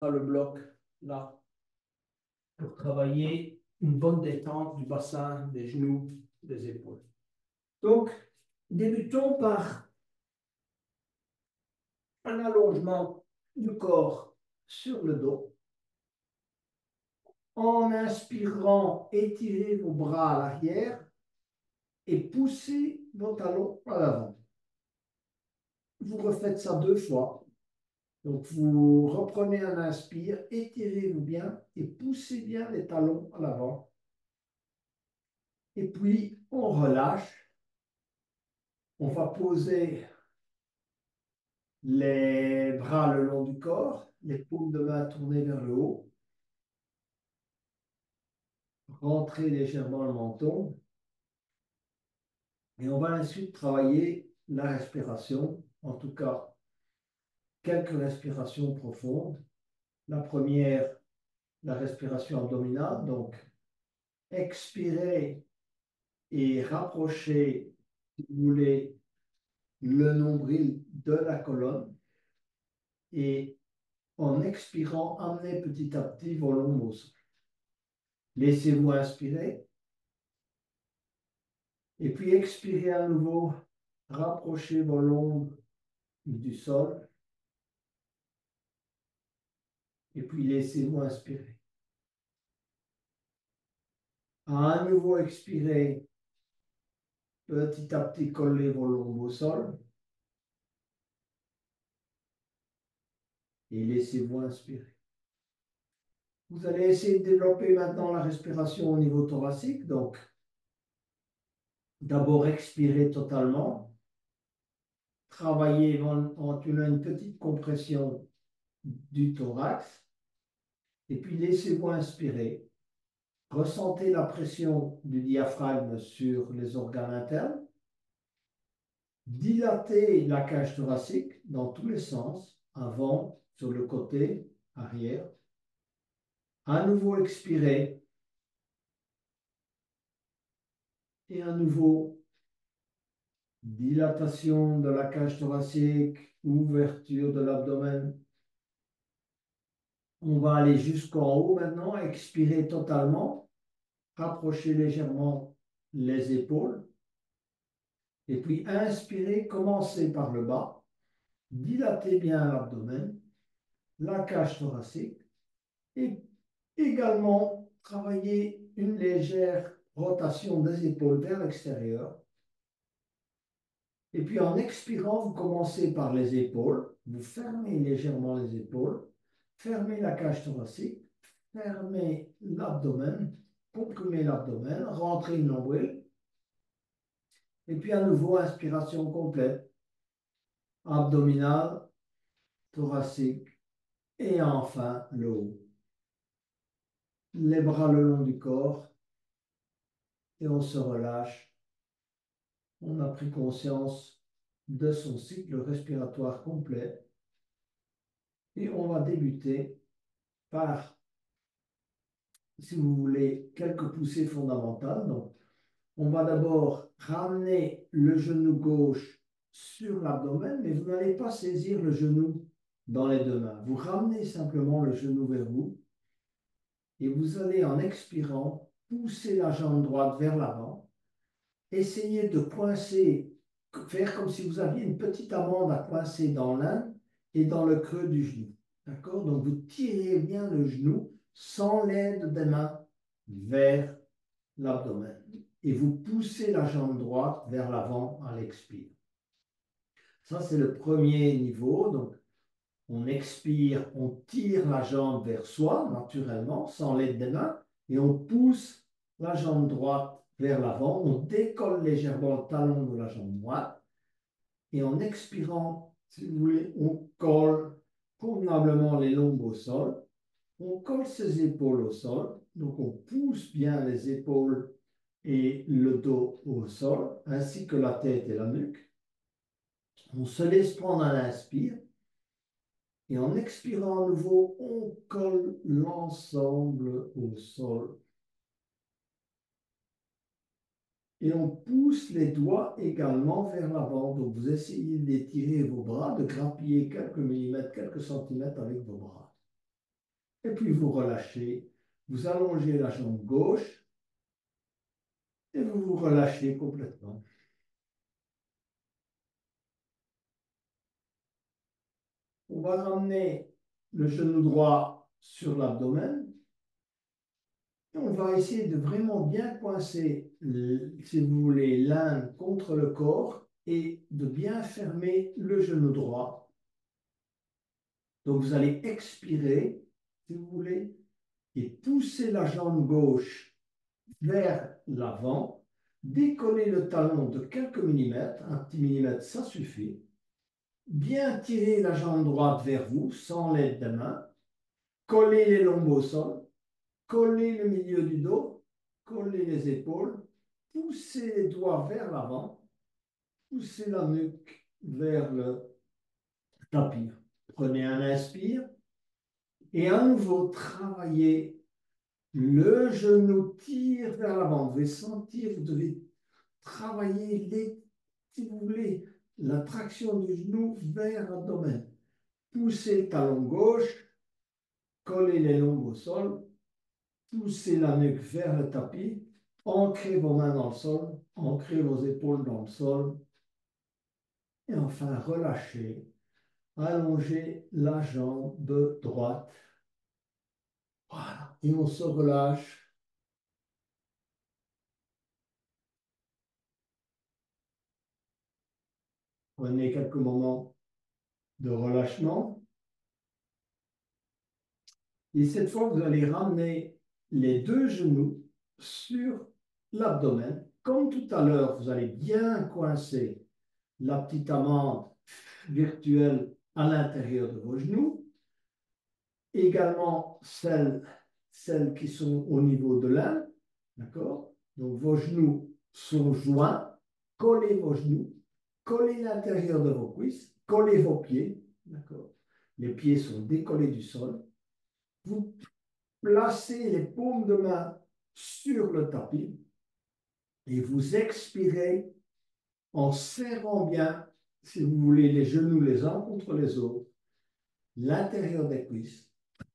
Le bloc là pour travailler une bonne détente du bassin, des genoux, des épaules. Donc, débutons par un allongement du corps sur le dos. En inspirant, étirez vos bras à l'arrière et poussez vos talons à l'avant. Vous refaites ça 2 fois. Donc, vous reprenez un inspire, étirez-vous bien et poussez bien les talons à l'avant. Et puis, on relâche. On va poser les bras le long du corps, les paumes de main tournées vers le haut. Rentrez légèrement le menton. Et on va ensuite travailler la respiration, en tout cas quelques respirations profondes. La première, la respiration abdominale. Donc, expirez et rapprochez, si vous voulez, le nombril de la colonne. Et en expirant, amenez petit à petit vos lombes au sol. Laissez-vous inspirer. Et puis expirez à nouveau, rapprochez vos lombes du sol. Et puis laissez-vous inspirer. À nouveau expirer, petit à petit collez vos lombes au sol. Et laissez-vous inspirer. Vous allez essayer de développer maintenant la respiration au niveau thoracique. Donc, d'abord expirez totalement. Travaillez en une petite compression du thorax. Et puis laissez-vous inspirer. Ressentez la pression du diaphragme sur les organes internes. Dilatez la cage thoracique dans tous les sens, avant, sur le côté, arrière. À nouveau expirez. Et à nouveau, dilatation de la cage thoracique, ouverture de l'abdomen. On va aller jusqu'en haut maintenant, expirer totalement, rapprocher légèrement les épaules. Et puis inspirez, commencez par le bas, dilatez bien l'abdomen, la cage thoracique et également travaillez une légère rotation des épaules vers l'extérieur. Et puis en expirant, vous commencez par les épaules, vous fermez légèrement les épaules, fermez la cage thoracique, fermez l'abdomen, comprimez l'abdomen, rentrez le nombril. Et puis à nouveau, inspiration complète, abdominale, thoracique et enfin le haut. Les bras le long du corps et on se relâche. On a pris conscience de son cycle respiratoire complet et on va débuter par, si vous voulez, quelques poussées fondamentales. Donc, on va d'abord ramener le genou gauche sur l'abdomen, mais vous n'allez pas saisir le genou dans les 2 mains. Vous ramenez simplement le genou vers vous et vous allez, en expirant, pousser la jambe droite vers l'avant. Essayez de coincer, faire comme si vous aviez une petite amande à coincer dans l'un et dans le creux du genou. D'accord? Donc, vous tirez bien le genou sans l'aide des mains vers l'abdomen. Et vous poussez la jambe droite vers l'avant à l'expire. Ça, c'est le premier niveau. Donc, on expire, on tire la jambe vers soi, naturellement, sans l'aide des mains, et on pousse la jambe droite vers l'avant. On décolle légèrement le talon de la jambe droite. Et en expirant, si vous voulez, on colle convenablement les lombes au sol. On colle ses épaules au sol. Donc, on pousse bien les épaules et le dos au sol, ainsi que la tête et la nuque. On se laisse prendre à l'inspire. Et en expirant à nouveau, on colle l'ensemble au sol. Et on pousse les doigts également vers l'avant. Donc vous essayez d'étirer vos bras, de grappiller quelques millimètres, quelques centimètres avec vos bras. Et puis vous relâchez, vous allongez la jambe gauche et vous vous relâchez complètement. On va ramener le genou droit sur l'abdomen et on va essayer de vraiment bien coincer, si vous voulez, l'âne contre le corps et de bien fermer le genou droit. Donc vous allez expirer, si vous voulez, et pousser la jambe gauche vers l'avant, décoller le talon de quelques millimètres, un petit millimètre, ça suffit. Bien tirer la jambe droite vers vous sans l'aide des mains, coller les lombes au sol, coller le milieu du dos, coller les épaules, pousser les doigts vers l'avant, pousser la nuque vers le tapis. Prenez un inspire et à nouveau travaillez le genou, tire vers l'avant. Vous devez sentir, vous devez travailler si vous voulez, la traction du genou vers l'abdomen. Poussez le talon gauche, collez les lombes au sol, poussez la nuque vers le tapis, ancrez vos mains dans le sol, ancrez vos épaules dans le sol, et enfin relâchez, allongez la jambe droite. Voilà, et on se relâche. Prenez quelques moments de relâchement. Et cette fois, vous allez ramener les deux genoux sur l'abdomen. Comme tout à l'heure, vous allez bien coincer la petite amande virtuelle à l'intérieur de vos genoux. Également celles qui sont au niveau de l'âne. D'accord? Donc vos genoux sont joints. Collez vos genoux. Collez l'intérieur de vos cuisses. Collez vos pieds. D'accord? Les pieds sont décollés du sol. Vous placez les paumes de main sur le tapis et vous expirez en serrant bien, si vous voulez, les genoux les uns contre les autres, l'intérieur des cuisses,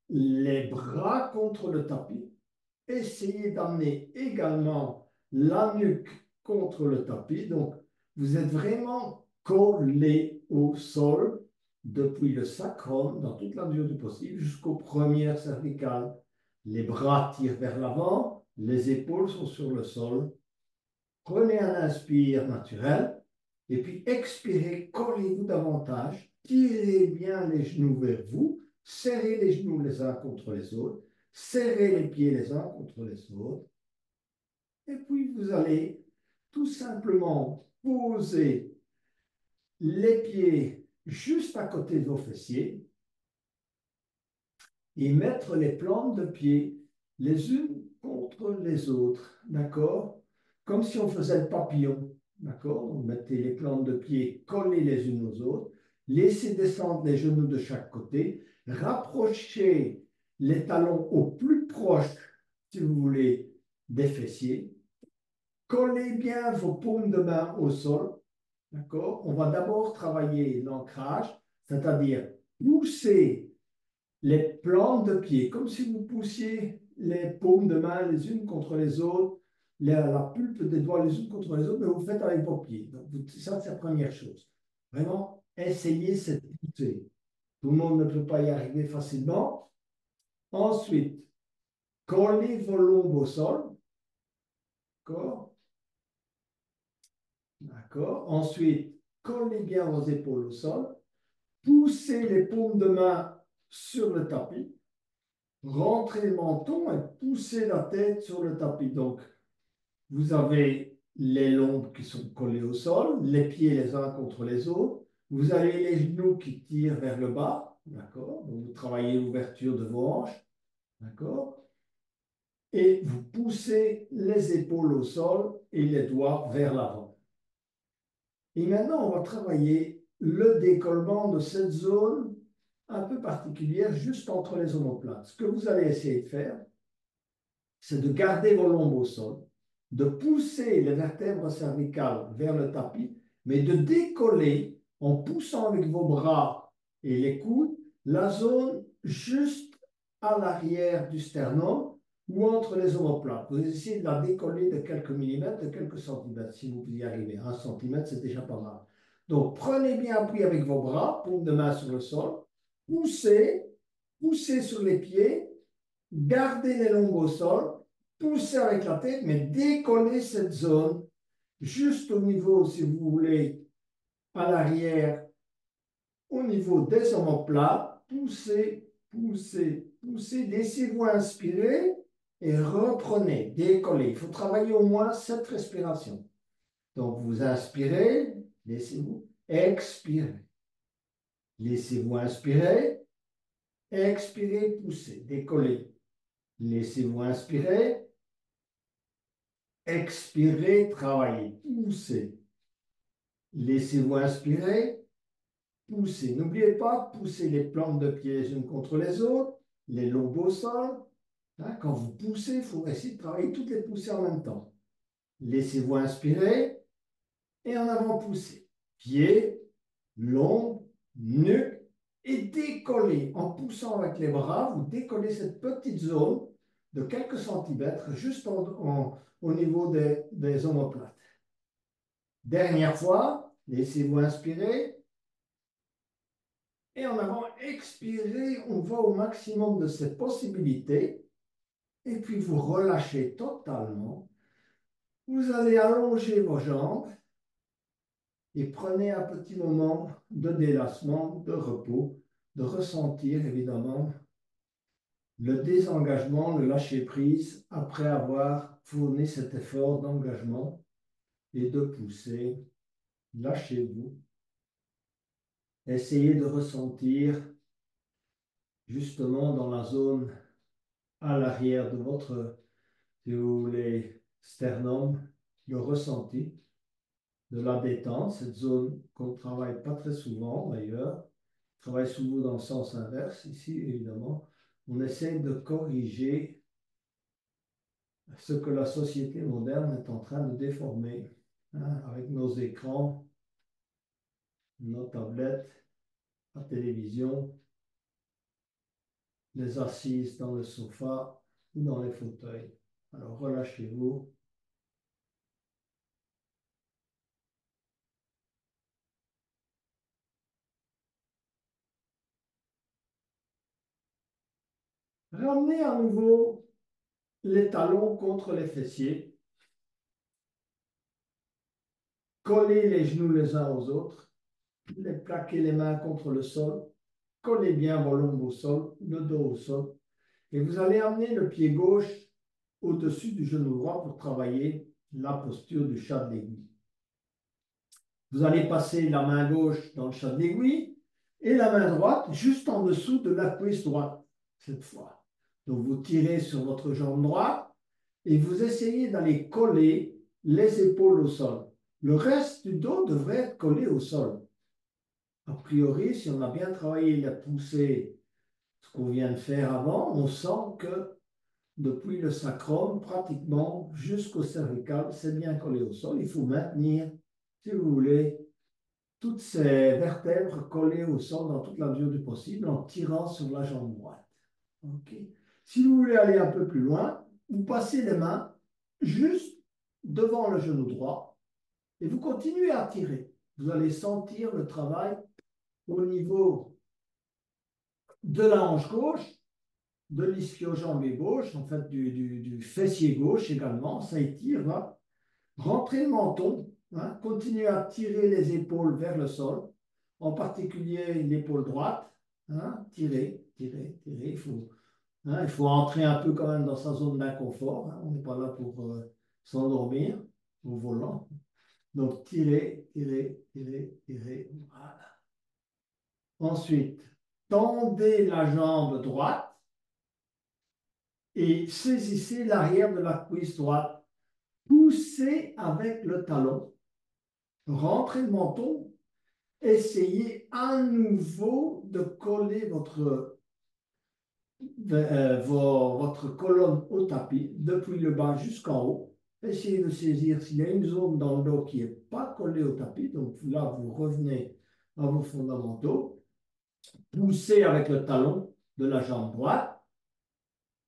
les bras contre le tapis. Essayez d'amener également la nuque contre le tapis. Donc, vous êtes vraiment collé au sol depuis le sacrum, dans toute la mesure du possible, jusqu'aux premières cervicales. Les bras tirent vers l'avant, les épaules sont sur le sol. Prenez un inspire naturel et puis expirez, collez-vous davantage, tirez bien les genoux vers vous, serrez les genoux les uns contre les autres, serrez les pieds les uns contre les autres. Et puis vous allez tout simplement poser les pieds juste à côté de vos fessiers et mettre les plantes de pied les unes contre les autres, d'accord? Comme si on faisait le papillon, d'accord? Vous mettez les plantes de pied collées les unes aux autres, laissez descendre les genoux de chaque côté, rapprochez les talons au plus proche, si vous voulez, des fessiers, collez bien vos paumes de main au sol, d'accord? On va d'abord travailler l'ancrage, c'est-à-dire pousser les plantes de pied, comme si vous poussiez les paumes de main les unes contre les autres, la pulpe des doigts les unes contre les autres, mais vous le faites avec vos pieds. Donc, ça, c'est la première chose. Vraiment, essayez cette poussée. Tout le monde ne peut pas y arriver facilement. Ensuite, collez vos lombes au sol. D'accord? D'accord. Ensuite, collez bien vos épaules au sol. Poussez les paumes de main sur le tapis. Rentrez le menton et poussez la tête sur le tapis. Donc, vous avez les lombes qui sont collées au sol, les pieds les uns contre les autres. Vous avez les genoux qui tirent vers le bas. D'accord? Donc, vous travaillez l'ouverture de vos hanches. D'accord? Et vous poussez les épaules au sol et les doigts vers l'avant. Et maintenant, on va travailler le décollement de cette zone un peu particulière juste entre les omoplates. Ce que vous allez essayer de faire, c'est de garder vos lombes au sol, de pousser les vertèbres cervicales vers le tapis, mais de décoller en poussant avec vos bras et les coudes la zone juste à l'arrière du sternum ou entre les omoplates. Vous essayez de la décoller de quelques millimètres, de quelques centimètres, si vous y arrivez. 1 centimètre, c'est déjà pas mal. Donc, prenez bien appui avec vos bras, paume de main sur le sol, poussez, poussez sur les pieds, gardez les longs au sol, poussez avec la tête, mais décollez cette zone juste au niveau, si vous voulez, à l'arrière, au niveau des omoplates, poussez, poussez, poussez, laissez-vous inspirer et reprenez, décollez. Il faut travailler au moins 7 respirations. Donc, vous inspirez, laissez-vous, expirez. Laissez-vous inspirer, expirez, poussez, décollez. Laissez-vous inspirer, expirez, travaillez, poussez. Laissez-vous inspirer, poussez. N'oubliez pas de pousser les plantes de pied les unes contre les autres, les lobes au sol. Hein, quand vous poussez, il faut essayer de travailler toutes les poussées en même temps. Laissez-vous inspirer et en avant pousser. Pieds, long, nuque et décollez. En poussant avec les bras, vous décollez cette petite zone de quelques centimètres juste au niveau des omoplates. Dernière fois, laissez-vous inspirer. Et en avant, expirez, on va au maximum de ces possibilités. Et puis vous relâchez totalement. Vous allez allonger vos jambes et prenez un petit moment de délassement, de repos, de ressentir évidemment le désengagement, le lâcher-prise après avoir fourni cet effort d'engagement et de pousser. Lâchez-vous. Essayez de ressentir justement dans la zone à l'arrière de votre, si vous voulez, sternum, le ressenti de la détente, cette zone qu'on ne travaille pas très souvent d'ailleurs, on travaille souvent dans le sens inverse ici évidemment. On essaie de corriger ce que la société moderne est en train de déformer, hein, avec nos écrans, nos tablettes, la télévision, les assises dans le sofa ou dans les fauteuils. Alors relâchez-vous. Ramenez à nouveau les talons contre les fessiers. Collez les genoux les uns aux autres. Plaquez les mains contre le sol. Collez bien vos lombes au sol, le dos au sol. Et vous allez amener le pied gauche au-dessus du genou droit pour travailler la posture du chat de l'aiguille. Vous allez passer la main gauche dans le chat de l'aiguille et la main droite juste en dessous de la cuisse droite, cette fois. Donc vous tirez sur votre jambe droite et vous essayez d'aller coller les épaules au sol. Le reste du dos devrait être collé au sol. A priori, si on a bien travaillé la poussée, ce qu'on vient de faire avant, on sent que depuis le sacrum, pratiquement jusqu'au cervical, c'est bien collé au sol. Il faut maintenir, si vous voulez, toutes ces vertèbres collées au sol dans toute la mesure du possible en tirant sur la jambe droite. Okay. Si vous voulez aller un peu plus loin, vous passez les mains juste devant le genou droit et vous continuez à tirer. Vous allez sentir le travail au niveau de la hanche gauche, de l'ischio-jambier gauche, en fait du fessier gauche également, ça étire là. Rentrez le menton, hein, continuez à tirer les épaules vers le sol, en particulier l'épaule droite, hein, tirez, tirez, tirez, il faut entrer un peu quand même dans sa zone d'inconfort, hein, on n'est pas là pour s'endormir au volant. Donc tirez, tirez, tirez, tirez, voilà. Ensuite, tendez la jambe droite et saisissez l'arrière de la cuisse droite. Poussez avec le talon. Rentrez le menton. Essayez à nouveau de coller votre colonne au tapis, depuis le bas jusqu'en haut. Essayez de saisir s'il y a une zone dans le dos qui n'est pas collée au tapis. Donc là, vous revenez à vos fondamentaux. Poussez avec le talon de la jambe droite.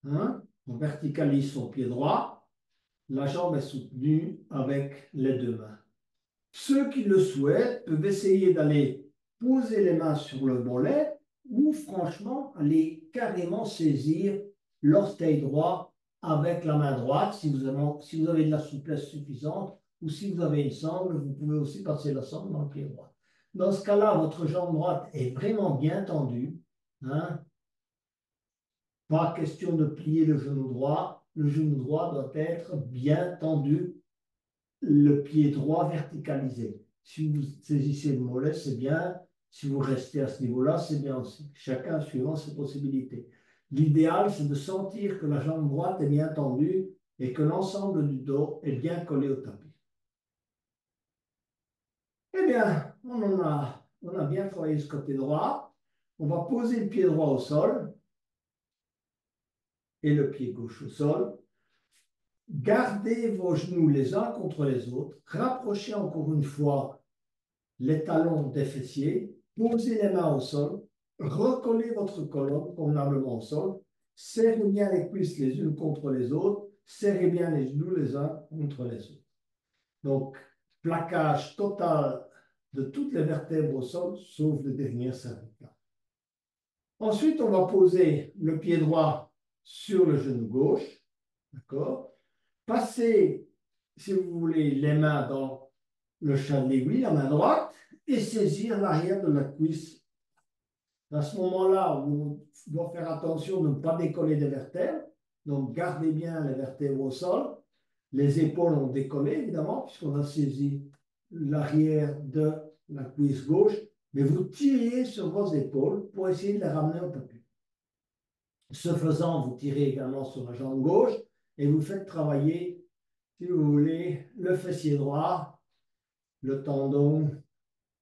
hein, on verticalise son pied droit, la jambe est soutenue avec les deux mains. Ceux qui le souhaitent peuvent essayer d'aller poser les mains sur le mollet ou franchement aller carrément saisir l'orteil droit avec la main droite si vous avez de la souplesse suffisante ou si vous avez une sangle, vous pouvez aussi passer la sangle dans le pied droit. Dans ce cas-là, votre jambe droite est vraiment bien tendue, hein. Pas question de plier le genou droit. Le genou droit doit être bien tendu, le pied droit verticalisé. Si vous saisissez le mollet, c'est bien. Si vous restez à ce niveau-là, c'est bien aussi. Chacun suivant ses possibilités. L'idéal, c'est de sentir que la jambe droite est bien tendue et que l'ensemble du dos est bien collé au tapis. Eh bien, on a bien travaillé ce côté droit. On va poser le pied droit au sol et le pied gauche au sol. Gardez vos genoux les uns contre les autres. Rapprochez encore une fois les talons des fessiers. Posez les mains au sol. Recollez votre colonne convenablement au sol. Serrez bien les cuisses les unes contre les autres. Serrez bien les genoux les uns contre les autres. Donc, plaquage total de toutes les vertèbres au sol, sauf le dernier cervical. Ensuite, on va poser le pied droit sur le genou gauche. D'accord? Passez, si vous voulez, les mains dans le chat de l'aiguille, la main droite, et saisir l'arrière de la cuisse. À ce moment-là, on doit faire attention de ne pas décoller des vertèbres. Donc, gardez bien les vertèbres au sol. Les épaules ont décollé, évidemment, puisqu'on a saisi l'arrière de la cuisse gauche. Mais vous tirez sur vos épaules pour essayer de les ramener au tapis. Ce faisant, vous tirez également sur la jambe gauche et vous faites travailler, si vous voulez, le fessier droit, le tendon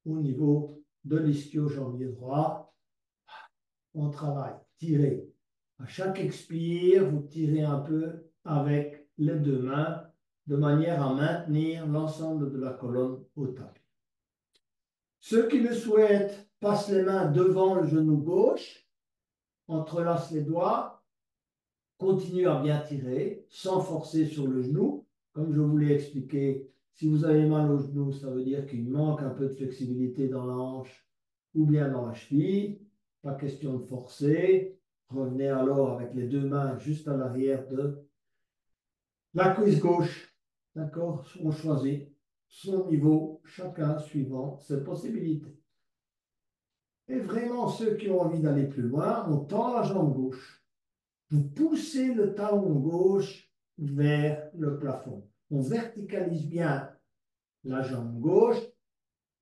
au niveau de l'ischio-jambier droit. On travaille, tirez. À chaque expire, vous tirez un peu avec les deux mains de manière à maintenir l'ensemble de la colonne au tapis. Ceux qui le souhaitent passent les mains devant le genou gauche, entrelacent les doigts, continuent à bien tirer sans forcer sur le genou. Comme je vous l'ai expliqué, si vous avez mal au genou, ça veut dire qu'il manque un peu de flexibilité dans la hanche ou bien dans la cheville. Pas question de forcer. Revenez alors avec les deux mains juste à l'arrière de la cuisse gauche. D'accord? On choisit son niveau, chacun suivant ses possibilités. Et vraiment, ceux qui ont envie d'aller plus loin, on tend la jambe gauche. Vous poussez le talon gauche vers le plafond. On verticalise bien la jambe gauche.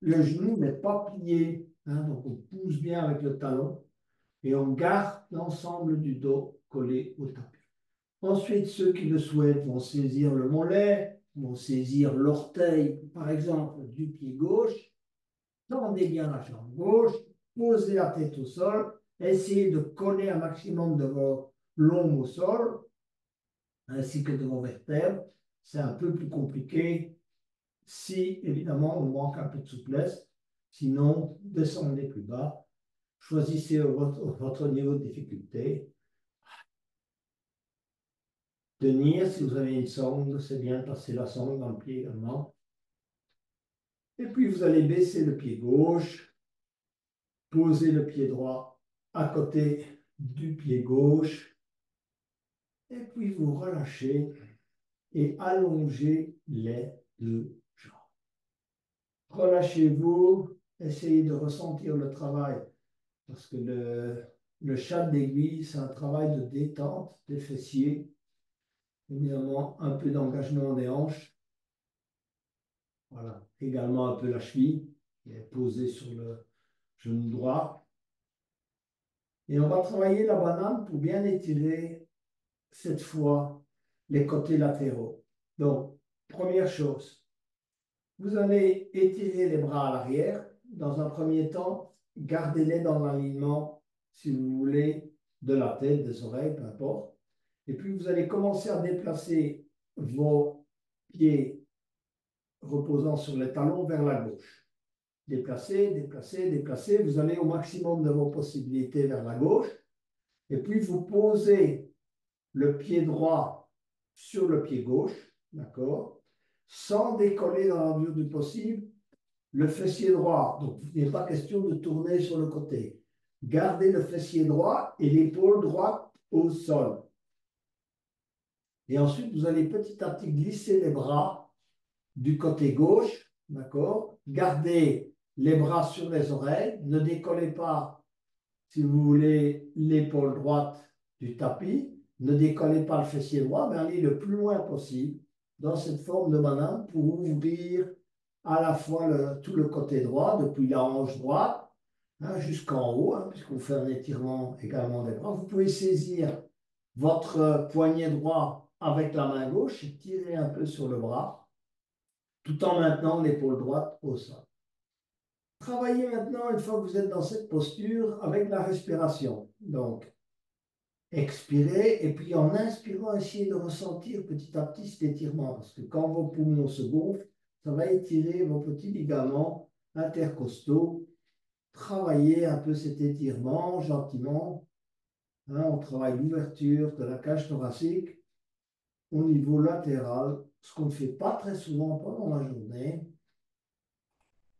Le genou n'est pas plié, hein, donc on pousse bien avec le talon et on garde l'ensemble du dos collé au tapis. Ensuite, ceux qui le souhaitent vont saisir le mollet, vont saisir l'orteil, par exemple, du pied gauche. Tendez bien la jambe gauche, posez la tête au sol, essayez de coller un maximum de vos lombes au sol, ainsi que de vos vertèbres. C'est un peu plus compliqué si, évidemment, on manque un peu de souplesse. Sinon, descendez plus bas. Choisissez votre niveau de difficulté. Tenir, si vous avez une sangle, c'est bien de passer la sangle dans le pied également. Et puis, vous allez baisser le pied gauche, poser le pied droit à côté du pied gauche. Et puis, vous relâchez et allongez les deux jambes. Relâchez-vous, essayez de ressentir le travail, parce que le chat d'aiguille, c'est un travail de détente des fessiers, évidemment un peu d'engagement des hanches, voilà, également un peu la cheville qui est posée sur le genou droit. Et on va travailler la banane pour bien étirer cette fois les côtés latéraux. Donc, première chose, vous allez étirer les bras à l'arrière. Dans un premier temps, gardez-les dans l'alignement, si vous voulez, de la tête, des oreilles, peu importe. Et puis, vous allez commencer à déplacer vos pieds reposant sur les talons vers la gauche. Déplacez, déplacez, déplacez. Vous allez au maximum de vos possibilités vers la gauche. Et puis, vous posez le pied droit sur le pied gauche, d'accord, sans décoller dans la mesure du possible le fessier droit. Donc, il n'est pas question de tourner sur le côté. Gardez le fessier droit et l'épaule droite au sol. Et ensuite, vous allez petit à petit glisser les bras du côté gauche, d'accord? Gardez les bras sur les oreilles, ne décollez pas, si vous voulez, l'épaule droite du tapis, ne décollez pas le fessier droit, mais allez le plus loin possible dans cette forme de banane pour ouvrir à la fois tout le côté droit, depuis la hanche droite hein, jusqu'en haut, hein, puisqu'on fait un étirement également des bras. Vous pouvez saisir votre poignet droit avec la main gauche et tirer un peu sur le bras, tout en maintenant l'épaule droite au sol. Travaillez maintenant, une fois que vous êtes dans cette posture, avec la respiration. Donc, expirez et puis en inspirant, essayez de ressentir petit à petit cet étirement. Parce que quand vos poumons se gonflent, ça va étirer vos petits ligaments intercostaux. Travaillez un peu cet étirement gentiment. Hein, on travaille l'ouverture de la cage thoracique au niveau latéral, ce qu'on ne fait pas très souvent pendant la journée.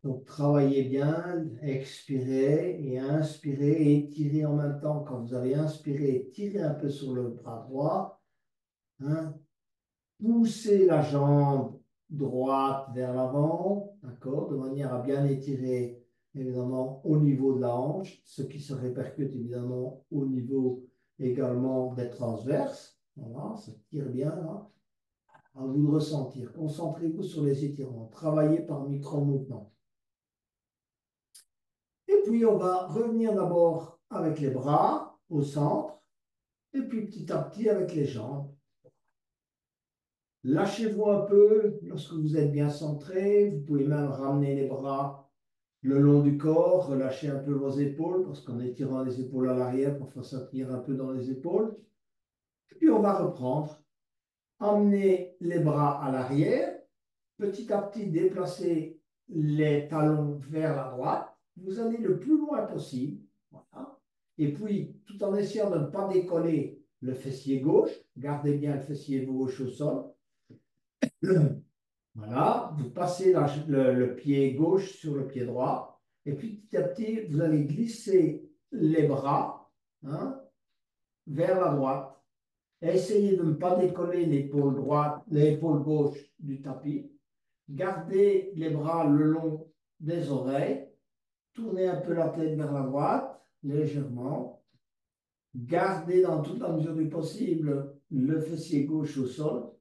Donc, travaillez bien, expirez et inspirez et étirez en même temps. Quand vous avez inspiré, tirez un peu sur le bras droit. Hein. Poussez la jambe droite vers l'avant, d'accord, de manière à bien étirer, évidemment, au niveau de la hanche, ce qui se répercute évidemment au niveau également des transverses. Voilà, ça tire bien là. À vous de ressentir. Concentrez-vous sur les étirements. Travaillez par micro-mouvements. Et puis, on va revenir d'abord avec les bras au centre, et puis petit à petit avec les jambes. Lâchez-vous un peu lorsque vous êtes bien centré. Vous pouvez même ramener les bras le long du corps, relâcher un peu vos épaules, parce qu'en étirant les épaules à l'arrière, parfois ça tire un peu dans les épaules. Et puis, on va reprendre. Amenez les bras à l'arrière. Petit à petit, déplacez les talons vers la droite. Vous allez le plus loin possible. Voilà. Et puis, tout en essayant de ne pas décoller le fessier gauche, gardez bien le fessier gauche au sol. Voilà, vous passez le pied gauche sur le pied droit. Et puis, petit à petit, vous allez glisser les bras hein, vers la droite. Essayez de ne pas décoller l'épaule droite, l'épaule gauche du tapis. Gardez les bras le long des oreilles. Tournez un peu la tête vers la droite, légèrement. Gardez dans toute la mesure du possible le fessier gauche au sol.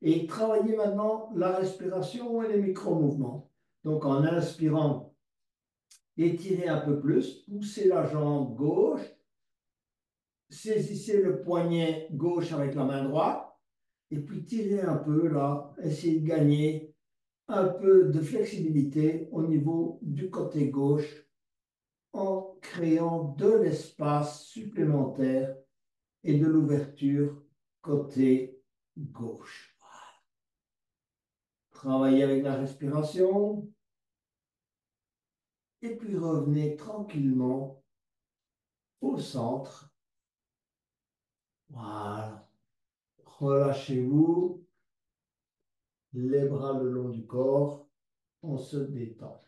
Et travaillez maintenant la respiration et les micro-mouvements. Donc en inspirant, étirez un peu plus, poussez la jambe gauche, saisissez le poignet gauche avec la main droite, et puis tirez un peu là, essayez de gagner un peu de flexibilité au niveau du côté gauche en créant de l'espace supplémentaire et de l'ouverture côté gauche. Travaillez avec la respiration et puis revenez tranquillement au centre. Voilà. Relâchez-vous, les bras le long du corps, on se détend.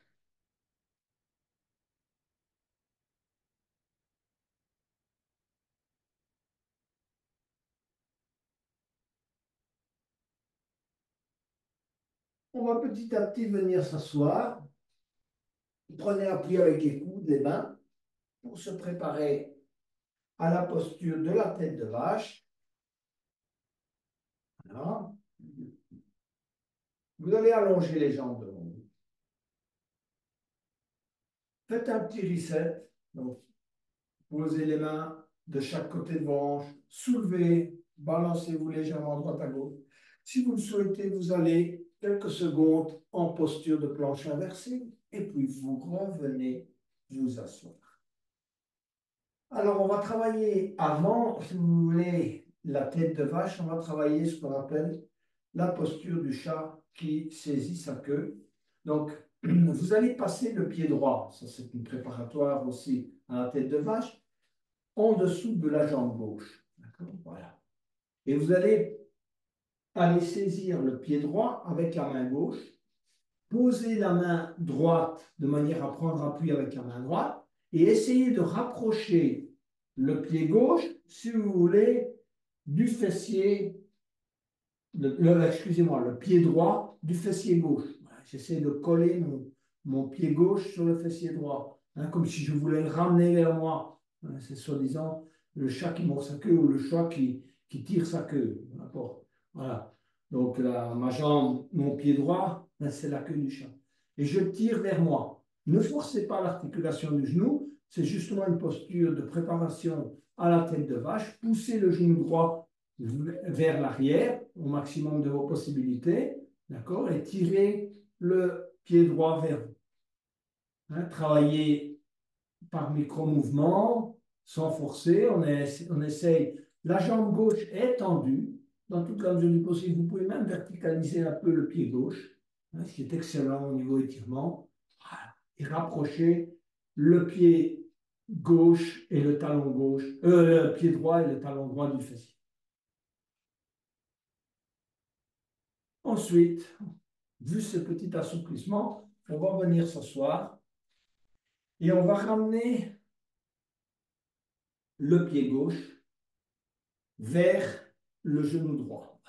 On va petit à petit venir s'asseoir. Prenez appui avec les coudes, les mains, pour se préparer à la posture de la tête de vache. Voilà. Vous allez allonger les jambes devant vous. Faites un petit reset. Donc, posez les mains de chaque côté de vos hanches. Soulevez, balancez-vous légèrement droite à gauche. Si vous le souhaitez, vous allez quelques secondes en posture de planche inversée et puis vous revenez vous asseoir. Alors, on va travailler avant, si vous voulez, la tête de vache, on va travailler ce qu'on appelle la posture du chat qui saisit sa queue. Donc, vous allez passer le pied droit, ça c'est une préparatoire aussi à la tête de vache, en dessous de la jambe gauche. D'accord. Voilà. Et vous allez aller saisir le pied droit avec la main gauche, poser la main droite de manière à prendre appui avec la main droite et essayer de rapprocher le pied gauche, si vous voulez, du fessier, excusez-moi, le pied droit du fessier gauche. J'essaie de coller mon pied gauche sur le fessier droit, hein, comme si je voulais le ramener vers moi. C'est soi-disant le chat qui mord sa queue ou le chat qui tire sa queue. D'accord. Voilà. Donc là, ma jambe, mon pied droit, c'est la queue du chat. Et je tire vers moi. Ne forcez pas l'articulation du genou. C'est justement une posture de préparation à la tête de vache. Poussez le genou droit vers l'arrière au maximum de vos possibilités. D'accord. Et tirez le pied droit vers vous. Hein, travaillez par micro-mouvements, sans forcer. On essaye. La jambe gauche est tendue dans toute la mesure du possible. Vous pouvez même verticaliser un peu le pied gauche, hein, ce qui est excellent au niveau étirement. Voilà. Et rapprocher le pied gauche et le talon gauche, le pied droit et le talon droit du fessier. Ensuite, vu ce petit assouplissement, on va venir s'asseoir et on va ramener le pied gauche vers le genou droit.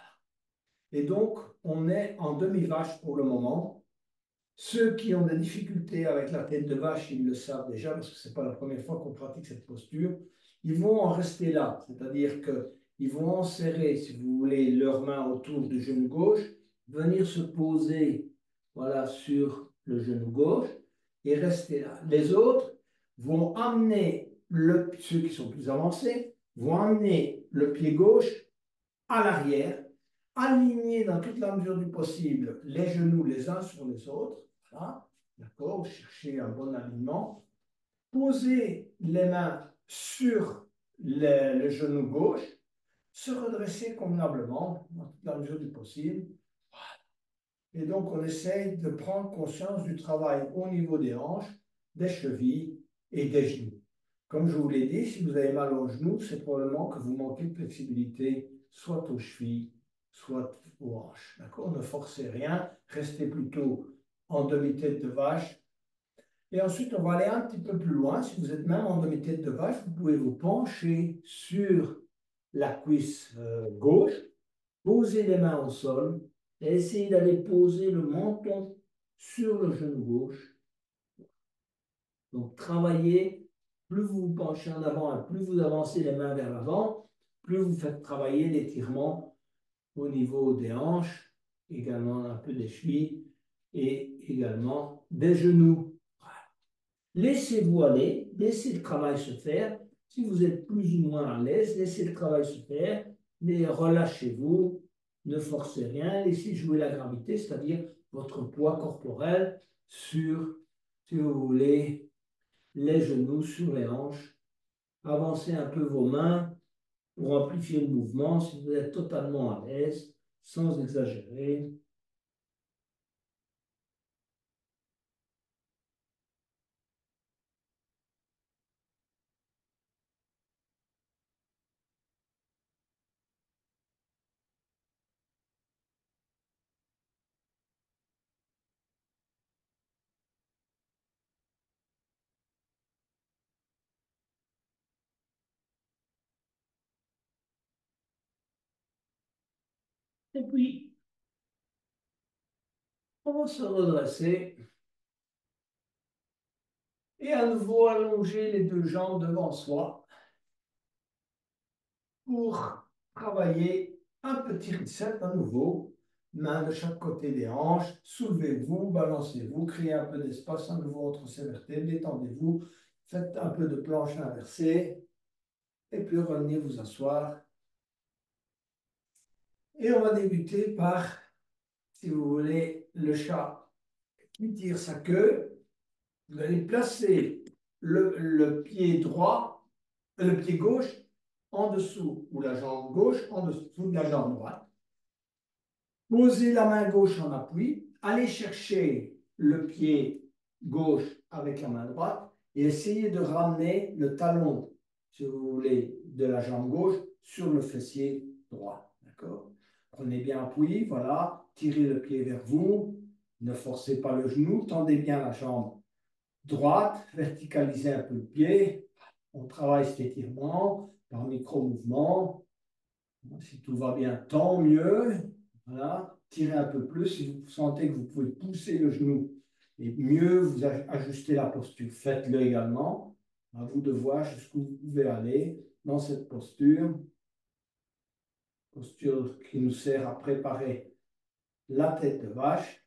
Et donc, on est en demi-vache pour le moment. Ceux qui ont des difficultés avec la tête de vache, ils le savent déjà parce que ce n'est pas la première fois qu'on pratique cette posture. Ils vont en rester là, c'est-à-dire qu'ils vont enserrer, si vous voulez, leurs mains autour du genou gauche, venir se poser voilà, sur le genou gauche et rester là. Les autres vont amener, ceux qui sont plus avancés, vont amener le pied gauche à l'arrière, aligner dans toute la mesure du possible les genoux les uns sur les autres. Voilà. D'accord. Cherchez un bon alignement. Posez les mains sur le genou gauche, se redresser convenablement dans toute la mesure du possible. Et donc, on essaye de prendre conscience du travail au niveau des hanches, des chevilles et des genoux. Comme je vous l'ai dit, si vous avez mal aux genoux, c'est probablement que vous manquez de flexibilité, soit aux chevilles, soit aux hanches. D'accord? Ne forcez rien, restez plutôt en demi-tête de vache. Et ensuite, on va aller un petit peu plus loin. Si vous êtes même en demi-tête de vache, vous pouvez vous pencher sur la cuisse gauche, poser les mains au sol et essayer d'aller poser le menton sur le genou gauche. Donc, travaillez, plus vous vous penchez en avant, plus vous avancez les mains vers l'avant, plus vous faites travailler l'étirement au niveau des hanches, également un peu des chevilles et également des genoux. Laissez-vous aller, laissez le travail se faire. Si vous êtes plus ou moins à l'aise, laissez le travail se faire, mais relâchez-vous, ne forcez rien, laissez jouer la gravité, c'est-à-dire votre poids corporel sur, si vous voulez, les genoux sur les hanches. Avancez un peu vos mains pour amplifier le mouvement si vous êtes totalement à l'aise, sans exagérer. Et puis, on va se redresser et à nouveau allonger les deux jambes devant soi pour travailler un petit reset à nouveau. Main de chaque côté des hanches, soulevez-vous, balancez-vous, créez un peu d'espace à nouveau entre ces vertèbres, détendez-vous, faites un peu de planche inversée et puis revenez vous asseoir. Et on va débuter par, si vous voulez, le chat qui tire sa queue. Vous allez placer le pied droit, le pied gauche en dessous, ou la jambe gauche en dessous de la jambe droite. Posez la main gauche en appui, allez chercher le pied gauche avec la main droite et essayez de ramener le talon, si vous voulez, de la jambe gauche sur le fessier droit. D'accord? Prenez bien appui, voilà. Tirez le pied vers vous. Ne forcez pas le genou. Tendez bien la jambe droite. Verticalisez un peu le pied. On travaille cet étirement par micro-mouvement. Si tout va bien, tant mieux. Voilà. Tirez un peu plus. Si vous sentez que vous pouvez pousser le genou et mieux vous ajustez la posture, faites-le également. À vous de voir jusqu'où vous pouvez aller dans cette posture. Posture qui nous sert à préparer la tête de vache.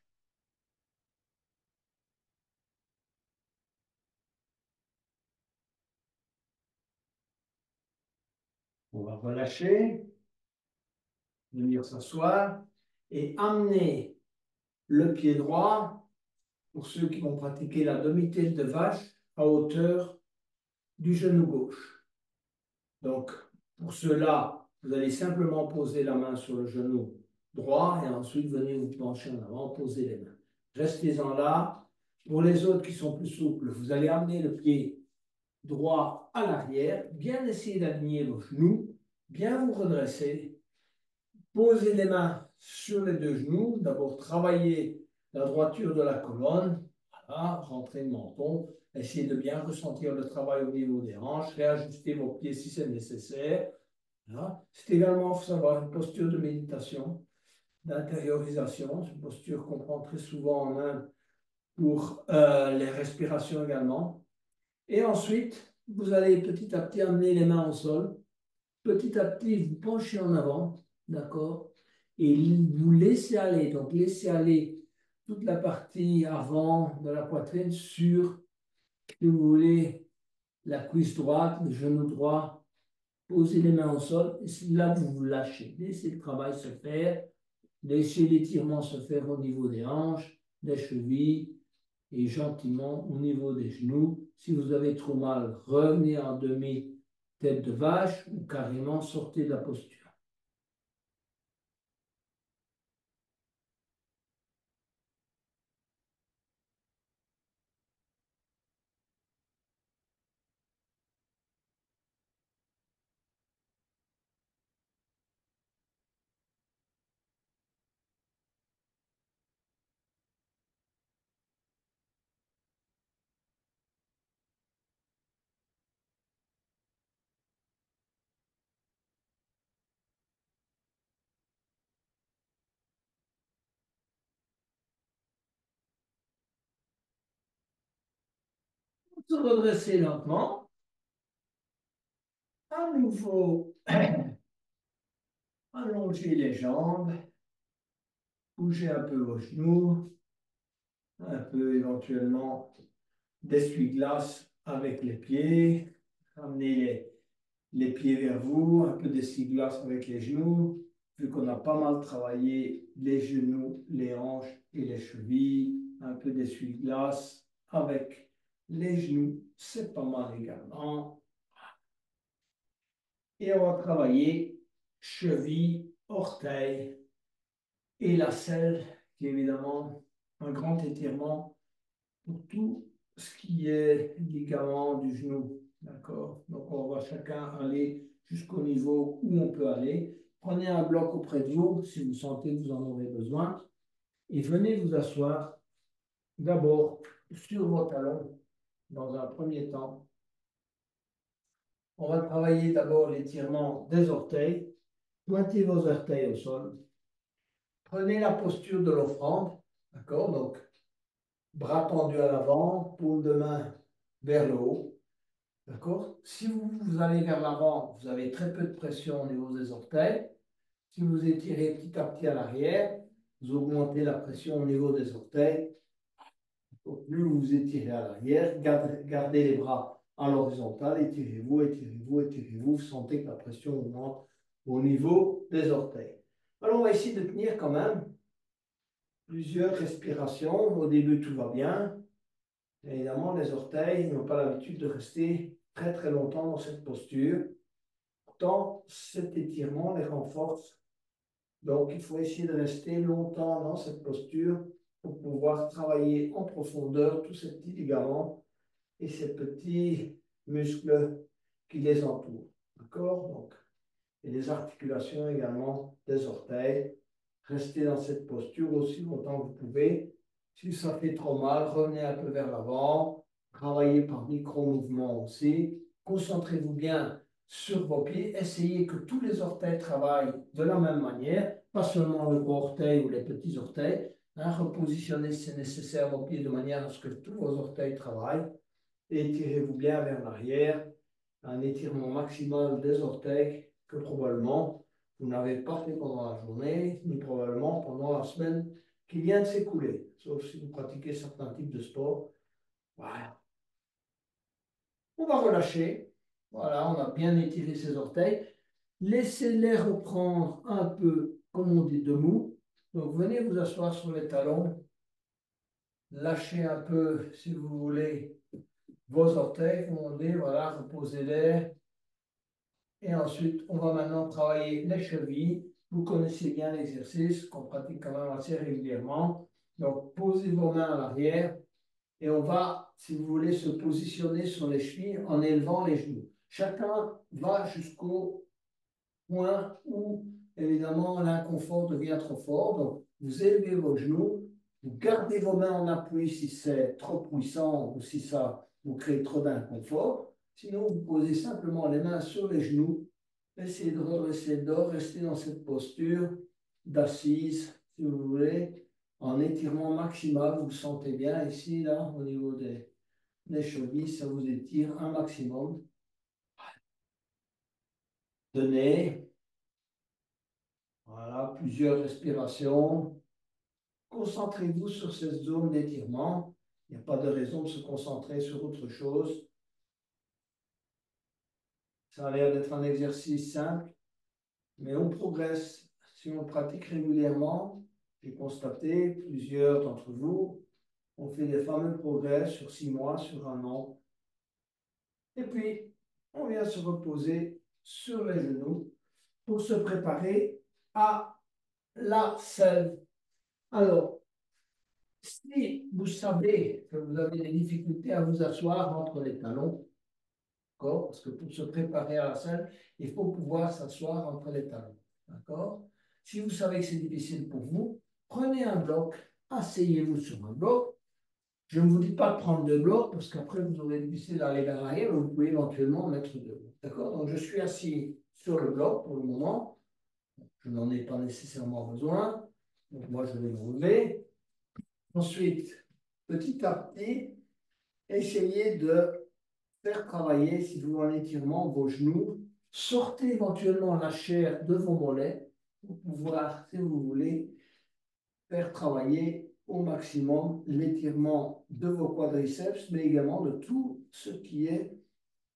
On va relâcher, venir s'asseoir et amener le pied droit, pour ceux qui vont pratiquer la demi-tête de vache, à hauteur du genou gauche. Donc, pour cela, vous allez simplement poser la main sur le genou droit et ensuite venir vous pencher en avant, poser les mains. Restez-en là. Pour les autres qui sont plus souples, vous allez amener le pied droit à l'arrière, bien essayer d'aligner vos genoux, bien vous redresser, posez les mains sur les deux genoux, d'abord travailler la droiture de la colonne, voilà, rentrer le menton, essayez de bien ressentir le travail au niveau des hanches, réajuster vos pieds si c'est nécessaire. Voilà. C'est également, il faut savoir, une posture de méditation, d'intériorisation, c'est une posture qu'on prend très souvent en main pour les respirations également. Et ensuite, vous allez petit à petit amener les mains au sol. Petit à petit, vous penchez en avant, d'accord? Et vous laissez aller, donc laissez aller toute la partie avant de la poitrine sur, si vous voulez, la cuisse droite, le genou droit. Posez les mains au sol et c'est là que vous vous lâchez. Laissez le travail se faire. Laissez l'étirement se faire au niveau des hanches, des chevilles et gentiment au niveau des genoux. Si vous avez trop mal, revenez en demi-tête de vache ou carrément sortez de la posture. Se redresser lentement. À nouveau, allongez les jambes, bougez un peu vos genoux, un peu éventuellement d'essuie-glace avec les pieds. Amenez les pieds vers vous, un peu d'essuie-glace avec les genoux. Vu qu'on a pas mal travaillé les genoux, les hanches et les chevilles, un peu d'essuie-glace avec les genoux, c'est pas mal également. Et on va travailler cheville, orteil et la selle, qui est évidemment un grand étirement pour tout ce qui est ligament du genou. D'accord? Donc, on va chacun aller jusqu'au niveau où on peut aller. Prenez un bloc auprès de vous si vous sentez que vous en aurez besoin et venez vous asseoir d'abord sur vos talons dans un premier temps. On va travailler d'abord l'étirement des orteils. Pointez vos orteils au sol. Prenez la posture de l'offrande. D'accord? Donc, bras tendus à l'avant, paume de main vers le haut. D'accord? Si vous allez vers l'avant, vous avez très peu de pression au niveau des orteils. Si vous étirez petit à petit à l'arrière, vous augmentez la pression au niveau des orteils. Plus vous étirez à l'arrière, gardez les bras à l'horizontale, étirez-vous, étirez-vous, étirez-vous. Vous sentez que la pression augmente au niveau des orteils. Alors, on va essayer de tenir quand même plusieurs respirations. Au début, tout va bien. Évidemment, les orteils n'ont pas l'habitude de rester très très longtemps dans cette posture. Pourtant, cet étirement les renforce. Donc, il faut essayer de rester longtemps dans cette posture pour pouvoir travailler en profondeur tous ces petits ligaments et ces petits muscles qui les entourent. D'accord? Donc, et les articulations également des orteils. Restez dans cette posture aussi longtemps que vous pouvez. Si ça fait trop mal, revenez un peu vers l'avant. Travaillez par micro-mouvements aussi. Concentrez-vous bien sur vos pieds. Essayez que tous les orteils travaillent de la même manière, pas seulement le gros orteil ou les petits orteils. Hein, repositionnez si c'est nécessaire vos pieds de manière à ce que tous vos orteils travaillent. Étirez-vous bien vers l'arrière. Un étirement maximal des orteils que probablement vous n'avez pas fait pendant la journée, ni probablement pendant la semaine qui vient de s'écouler, sauf si vous pratiquez certains types de sport. Voilà. On va relâcher. Voilà, on a bien étiré ses orteils. Laissez-les reprendre un peu, comme on dit, de mou. Donc, venez vous asseoir sur les talons. Lâchez un peu, si vous voulez, vos orteils, comme on dit. Voilà, reposez-les. Et ensuite, on va maintenant travailler les chevilles. Vous connaissez bien l'exercice qu'on pratique quand même assez régulièrement. Donc, posez vos mains à l'arrière et on va, si vous voulez, se positionner sur les chevilles en élevant les genoux. Chacun va jusqu'au point où, évidemment, l'inconfort devient trop fort. Donc, vous élevez vos genoux, vous gardez vos mains en appui si c'est trop puissant ou si ça vous crée trop d'inconfort. Sinon, vous posez simplement les mains sur les genoux. Essayez de redresser le dos, rester dans cette posture d'assise, si vous voulez, en étirement maximal. Vous sentez bien ici, là, au niveau des chevilles, ça vous étire un maximum. Tenez. Voilà, plusieurs respirations. Concentrez-vous sur cette zone d'étirement. Il n'y a pas de raison de se concentrer sur autre chose. Ça a l'air d'être un exercice simple, mais on progresse. Si on le pratique régulièrement, j'ai constaté, plusieurs d'entre vous ont fait des fameux progrès sur 6 mois, sur un an. Et puis, on vient se reposer sur les genoux pour se préparer à la selle. Alors, si vous savez que vous avez des difficultés à vous asseoir entre les talons, d'accord? Parce que pour se préparer à la selle, il faut pouvoir s'asseoir entre les talons, d'accord? Si vous savez que c'est difficile pour vous, prenez un bloc, asseyez-vous sur un bloc. Je ne vous dis pas de prendre deux blocs parce qu'après vous aurez difficile d'aller vers l'arrière, vous pouvez éventuellement mettre deux blocs, d'accord? Donc je suis assis sur le bloc pour le moment, je n'en ai pas nécessairement besoin, donc moi je vais me relever. Ensuite, petit à petit, essayez de faire travailler, si vous voulez, en étirement, vos genoux. Sortez éventuellement la chair de vos mollets pour pouvoir, si vous voulez, faire travailler au maximum l'étirement de vos quadriceps, mais également de tout ce qui est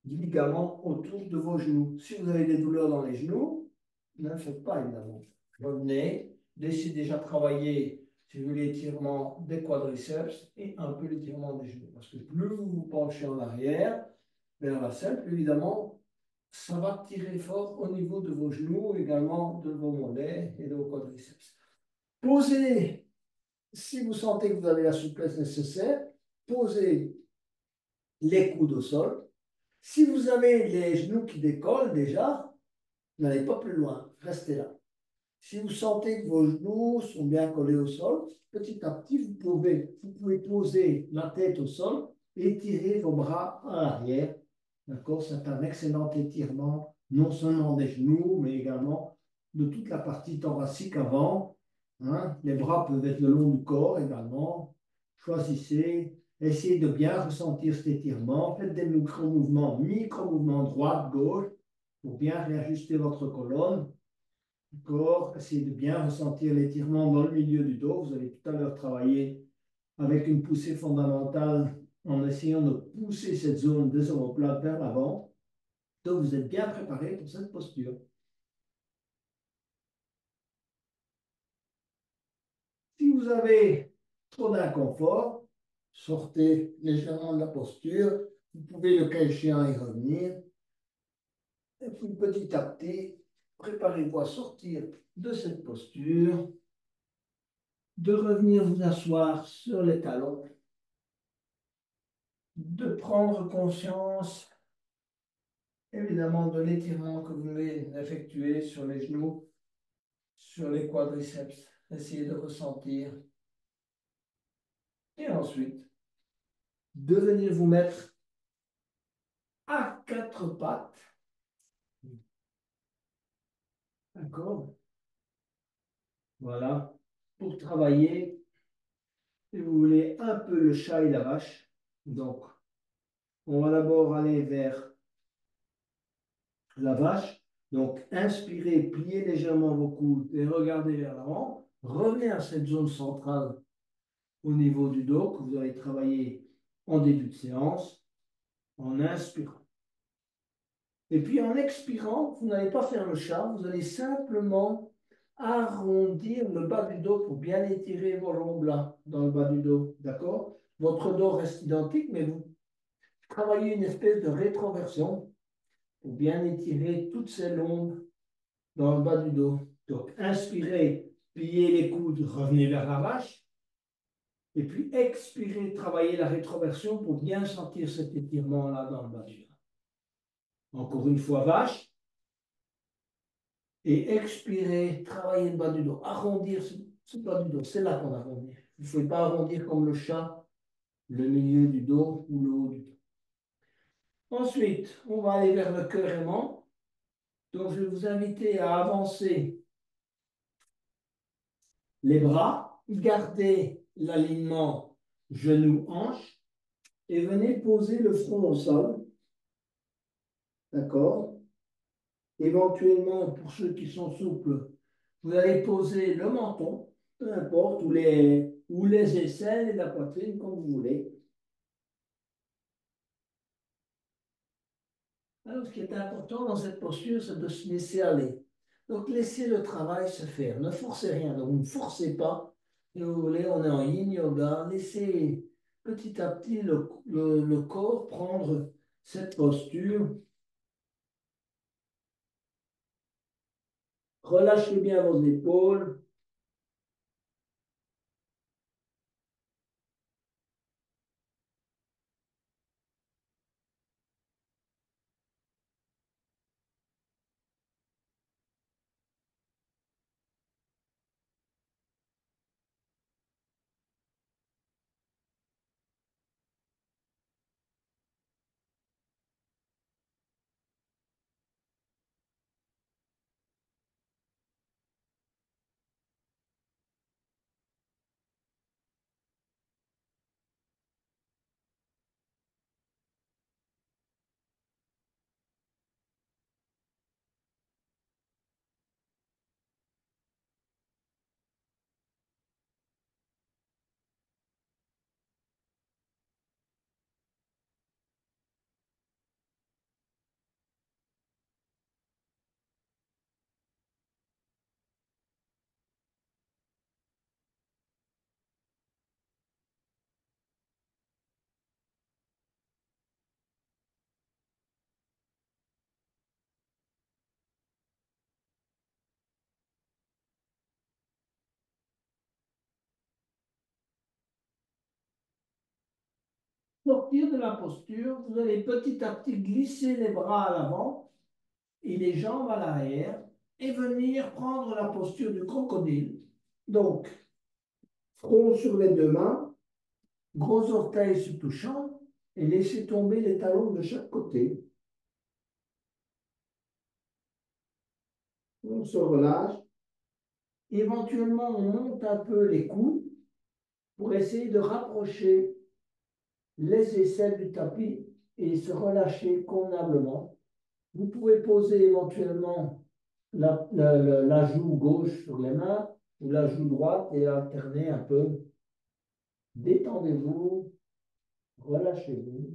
ligaments autour de vos genoux. Si vous avez des douleurs dans les genoux, ne le faites pas, évidemment. Revenez, laissez déjà travailler, si vous voulez, l'étirement des quadriceps et un peu l'étirement des genoux. Parce que plus vous vous penchez en arrière, vers la selle, plus évidemment, ça va tirer fort au niveau de vos genoux, également de vos mollets et de vos quadriceps. Posez, si vous sentez que vous avez la souplesse nécessaire, posez les coudes au sol. Si vous avez les genoux qui décollent déjà, n'allez pas plus loin, restez là. Si vous sentez que vos genoux sont bien collés au sol, petit à petit, vous pouvez poser la tête au sol et tirer vos bras à l'arrière. D'accord? C'est un excellent étirement, non seulement des genoux, mais également de toute la partie thoracique avant. Hein? Les bras peuvent être le long du corps également. Choisissez, essayez de bien ressentir cet étirement. Faites des micro-mouvements droite, gauche, pour bien réajuster votre colonne corps, essayez de bien ressentir l'étirement dans le milieu du dos. Vous avez tout à l'heure travaillé avec une poussée fondamentale en essayant de pousser cette zone des omoplates vers l'avant. Donc, vous êtes bien préparé pour cette posture. Si vous avez trop d'inconfort, sortez légèrement de la posture. Vous pouvez, le cas échéant, y revenir. Et puis, petit à petit, préparez-vous à sortir de cette posture, de revenir vous asseoir sur les talons, de prendre conscience évidemment de l'étirement que vous devez effectuer sur les genoux, sur les quadriceps. Essayez de ressentir. Et ensuite, de venir vous mettre à quatre pattes. D'accord? Voilà. Pour travailler, si vous voulez, un peu le chat et la vache. Donc, on va d'abord aller vers la vache. Donc, inspirez, pliez légèrement vos coudes et regardez vers l'avant. Revenez à cette zone centrale au niveau du dos que vous allez travailler en début de séance en inspirant. Et puis en expirant, vous n'allez pas faire le chat, vous allez simplement arrondir le bas du dos pour bien étirer vos lombes là, dans le bas du dos. D'accord? Votre dos reste identique, mais vous travaillez une espèce de rétroversion pour bien étirer toutes ces lombes dans le bas du dos. Donc, inspirez, pliez les coudes, revenez vers la vache. Et puis, expirez, travaillez la rétroversion pour bien sentir cet étirement-là dans le bas du dos. Encore une fois, vache. Et expirez, travaillez le bas du dos. Arrondir ce bas du dos. C'est là qu'on arrondit. Il ne faut pas arrondir comme le chat, le milieu du dos ou le haut du dos. Ensuite, on va aller vers le cœur aimant. Donc, je vais vous inviter à avancer les bras, gardez l'alignement genou-hanche et venez poser le front au sol. D'accord? Éventuellement, pour ceux qui sont souples, vous allez poser le menton, peu importe, ou les aisselles et la poitrine, comme vous voulez. Alors, ce qui est important dans cette posture, c'est de se laisser aller. Donc, laissez le travail se faire. Ne forcez rien. Donc, ne forcez pas. Si vous voulez, on est en yin yoga. Laissez petit à petit le corps prendre cette posture. Relâchez bien vos épaules. Sortir de la posture. Vous allez petit à petit glisser les bras à l'avant et les jambes à l'arrière et venir prendre la posture du crocodile. Donc, front sur les deux mains, gros orteils se touchant et laissez tomber les talons de chaque côté. On se relâche. Éventuellement, on monte un peu les coudes pour essayer de rapprocher les aisselles du tapis et se relâcher convenablement. Vous pouvez poser éventuellement la joue gauche sur les mains ou la joue droite et alterner un peu. Détendez-vous, relâchez-vous.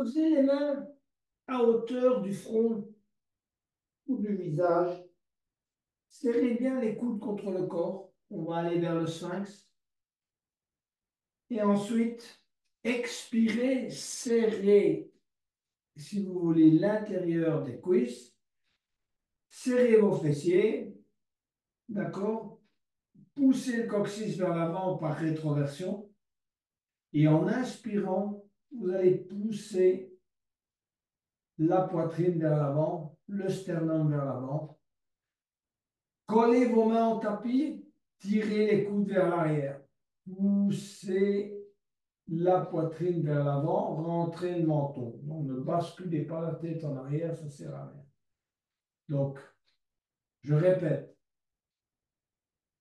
Posez les mains à hauteur du front ou du visage. Serrez bien les coudes contre le corps. On va aller vers le sphinx. Et ensuite, expirez, serrez, si vous voulez, l'intérieur des cuisses. Serrez vos fessiers. D'accord? Poussez le coccyx vers l'avant par rétroversion. Et en inspirant, vous allez pousser la poitrine vers l'avant, le sternum vers l'avant. Collez vos mains au tapis, tirez les coudes vers l'arrière. Poussez la poitrine vers l'avant, rentrez le menton. Donc, ne basculez pas la tête en arrière, ça ne sert à rien. Donc, je répète,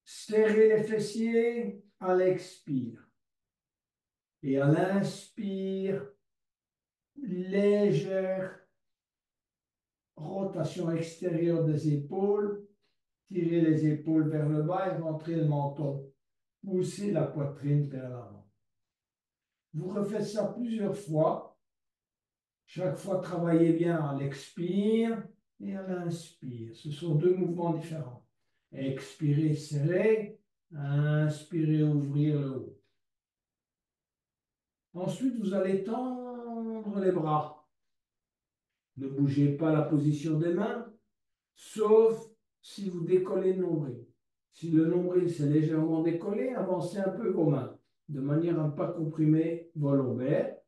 serrez les fessiers à l'expire. Et à l'inspire, légère rotation extérieure des épaules. Tirez les épaules vers le bas et rentrez le menton. Poussez la poitrine vers l'avant. Vous refaites ça plusieurs fois. Chaque fois, travaillez bien à l'expire et à l'inspire. Ce sont deux mouvements différents. Expirez, serrez. Inspirez, ouvrir le haut. Ensuite, vous allez tendre les bras. Ne bougez pas la position des mains, sauf si vous décollez le nombril. Si le nombril s'est légèrement décollé, avancez un peu vos mains, de manière à ne pas comprimer vos lombaires.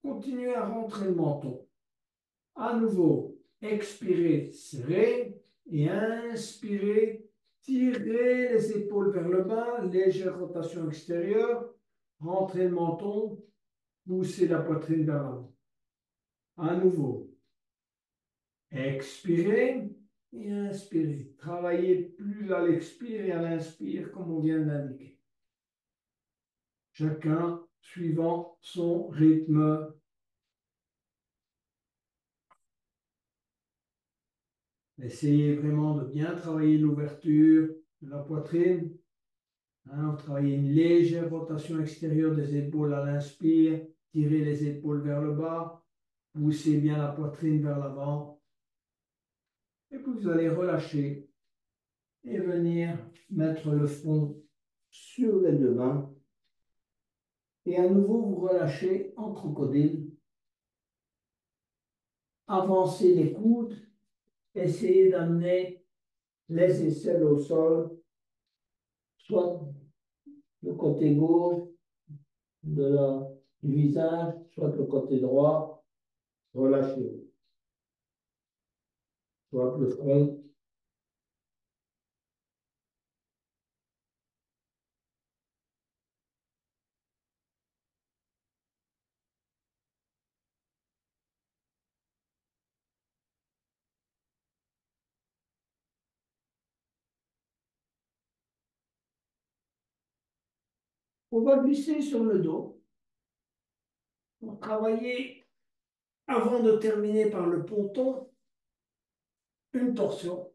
Continuez à rentrer le menton. À nouveau, expirez, serrez, et inspirez, tirez les épaules vers le bas, légère rotation extérieure, rentrez le menton, poussez la poitrine vers l'avant. À nouveau, expirez et inspirez. Travaillez plus à l'expire et à l'inspire, comme on vient de l'indiquer. Chacun suivant son rythme. Essayez vraiment de bien travailler l'ouverture de la poitrine. Hein, travaillez une légère rotation extérieure des épaules à l'inspire. Tirez les épaules vers le bas. Poussez bien la poitrine vers l'avant. Et puis vous allez relâcher et venir mettre le front sur les deux mains. Et à nouveau, vous relâchez en crocodile. Avancez les coudes. Essayez d'amener les aisselles au sol, soit le côté gauche du visage, soit le côté droit. Relâchez. Soit le front. On va glisser sur le dos pour travailler, avant de terminer par le ponton, une torsion.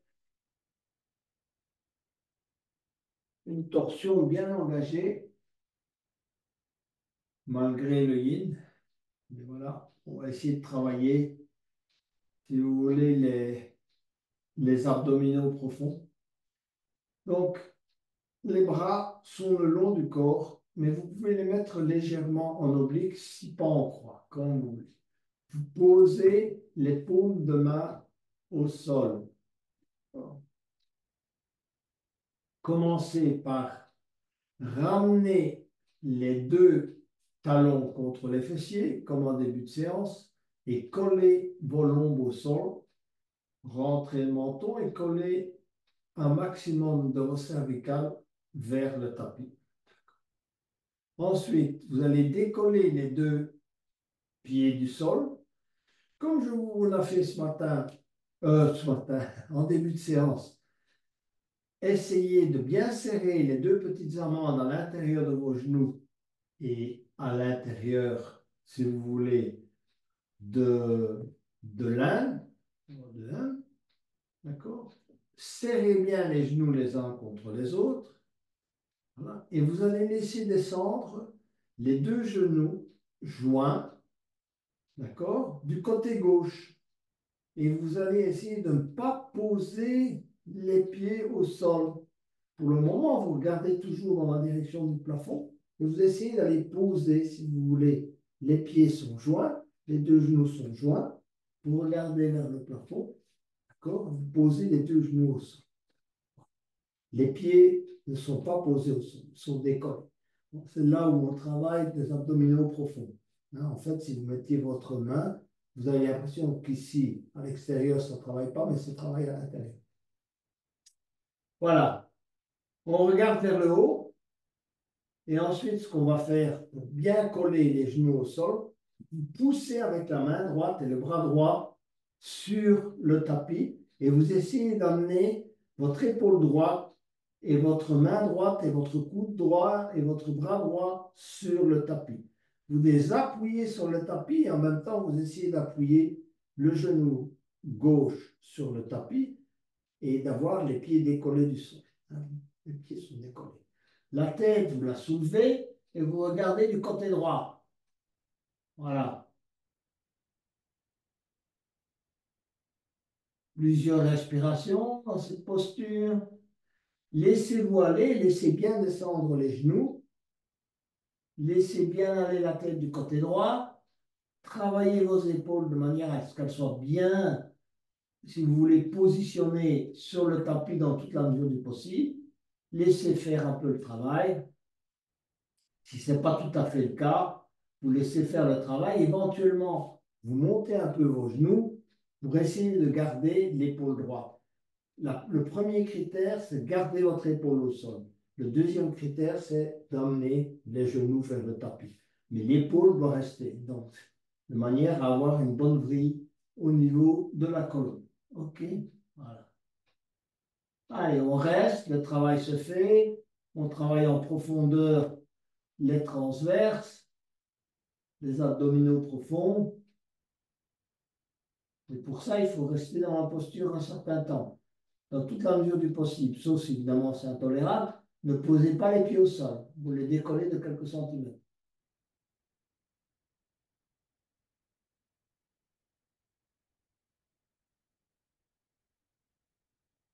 Une torsion bien engagée, malgré le yin. Mais voilà, on va essayer de travailler, si vous voulez, les abdominaux profonds. Donc, les bras sont le long du corps, mais vous pouvez les mettre légèrement en oblique, si pas en croix, comme vous voulez. Vous posez les paumes de main au sol. Commencez par ramener les deux talons contre les fessiers, comme en début de séance, et coller vos lombes au sol. Rentrez le menton et collez un maximum de vos cervicales vers le tapis. Ensuite, vous allez décoller les deux pieds du sol, comme je vous l'ai fait ce matin, en début de séance. Essayez de bien serrer les deux petites amandes à l'intérieur de vos genoux et à l'intérieur, si vous voulez, de l'Inde. D'accord? Serrez bien les genoux les uns contre les autres. Voilà. Et vous allez laisser descendre les deux genoux joints d'accord, du côté gauche. Et vous allez essayer de ne pas poser les pieds au sol. Pour le moment, vous regardez toujours dans la direction du plafond et vous essayez d'aller poser, si vous voulez. Les pieds sont joints, les deux genoux sont joints. Vous regardez vers le plafond, d'accord? Vous posez les deux genoux au sol. Les pieds ne sont pas posés au sol, ils sont décollés. C'est là où on travaille des abdominaux profonds. Hein, en fait, si vous mettiez votre main, vous avez l'impression qu'ici, à l'extérieur, ça ne travaille pas, mais ça travaille à l'intérieur. Voilà. On regarde vers le haut et ensuite, ce qu'on va faire pour bien coller les genoux au sol, vous poussez avec la main droite et le bras droit sur le tapis et vous essayez d'amener votre épaule droite et votre main droite et votre coude droit et votre bras droit sur le tapis. Vous les appuyez sur le tapis et en même temps, vous essayez d'appuyer le genou gauche sur le tapis et d'avoir les pieds décollés du sol. Hein, les pieds sont décollés. La tête, vous la soulevez et vous regardez du côté droit. Voilà. Plusieurs respirations dans cette posture. Laissez-vous aller, laissez bien descendre les genoux. Laissez bien aller la tête du côté droit. Travaillez vos épaules de manière à ce qu'elles soient bien, si vous voulez, positionnées sur le tapis dans toute la mesure du possible. Laissez faire un peu le travail. Si ce n'est pas tout à fait le cas, vous laissez faire le travail. Éventuellement, vous montez un peu vos genoux pour essayer de garder l'épaule droite. Le premier critère, c'est de garder votre épaule au sol. Le deuxième critère, c'est d'amener les genoux vers le tapis. Mais l'épaule doit rester, donc, de manière à avoir une bonne vrille au niveau de la colonne. OK? Voilà. Allez, on reste, le travail se fait, on travaille en profondeur les transverses, les abdominaux profonds. Et pour ça, il faut rester dans la posture un certain temps, dans toute la mesure du possible, sauf si évidemment c'est intolérable. Ne posez pas les pieds au sol, vous les décollez de quelques centimètres.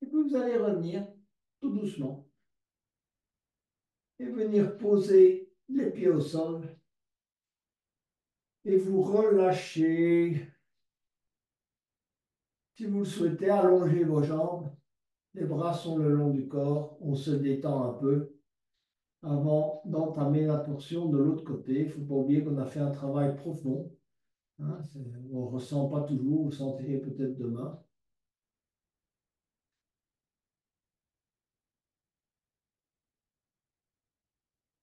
Et puis vous allez revenir tout doucement et venir poser les pieds au sol et vous relâchez. Si vous le souhaitez, allongez vos jambes, les bras sont le long du corps, on se détend un peu avant d'entamer la torsion de l'autre côté. Il ne faut pas oublier qu'on a fait un travail profond. Hein, on ne ressent pas toujours, vous sentirez peut-être demain.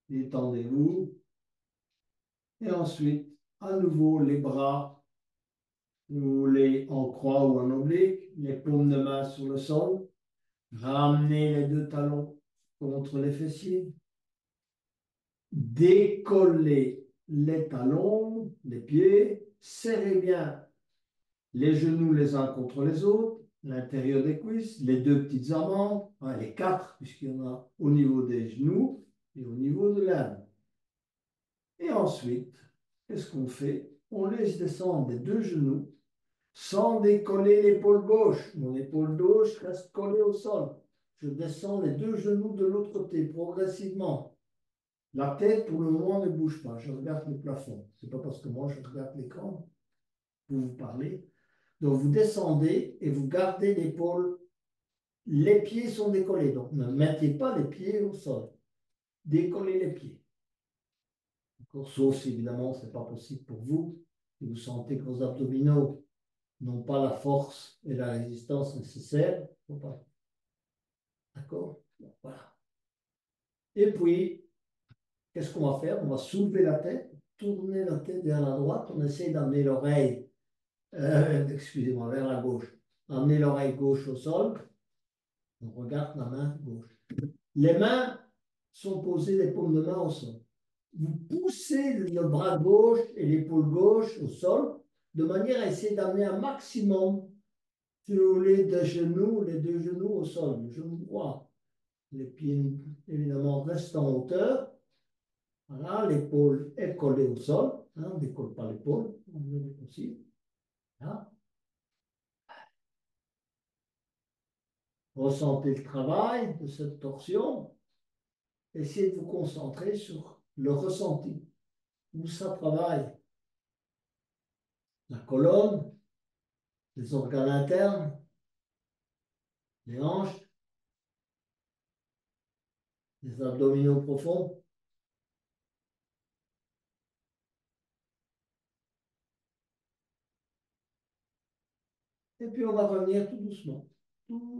Détendez-vous. Et ensuite, à nouveau, les bras, vous les en croix ou en oblique, les paumes de main sur le sol. Ramenez les deux talons contre les fessiers. Décollez les talons, les pieds. Serrez bien les genoux les uns contre les autres, l'intérieur des cuisses, les deux petites amandes, enfin, les quatre, puisqu'il y en a au niveau des genoux et au niveau de l'âne. Et ensuite, qu'est-ce qu'on fait? On laisse descendre les deux genoux sans décoller l'épaule gauche. Mon épaule gauche reste collée au sol. Je descends les deux genoux de l'autre côté progressivement. La tête, pour le moment, ne bouge pas. Je regarde le plafond. Ce n'est pas parce que moi, je regarde l'écran pour vous parler. Donc, vous descendez et vous gardez l'épaule. Les pieds sont décollés. Donc, ne mettez pas les pieds au sol. Décollez les pieds. Sauf si, évidemment, ce n'est pas possible pour vous. Si vous sentez que vos abdominaux n'ont pas la force et la résistance nécessaires. Faut pas. D'accord? Bon, voilà. Et puis, qu'est-ce qu'on va faire? On va soulever la tête, tourner la tête vers la droite. On essaie d'amener l'oreille, excusez-moi, vers la gauche. Amener l'oreille gauche au sol. On regarde la main gauche. Les mains sont posées, les paumes de main au sol. Vous poussez le bras gauche et l'épaule gauche au sol de manière à essayer d'amener un maximum, si vous voulez, de genoux, les deux genoux au sol, le genou droit. Les pieds, évidemment, restent en hauteur. Voilà, l'épaule est collée au sol. hein, on ne décolle pas l'épaule, on le aussi. Là. Ressentez le travail de cette torsion. Essayez de vous concentrer sur le ressenti, où ça travaille. La colonne, les organes internes, les hanches, les abdominaux profonds. Et puis on va revenir tout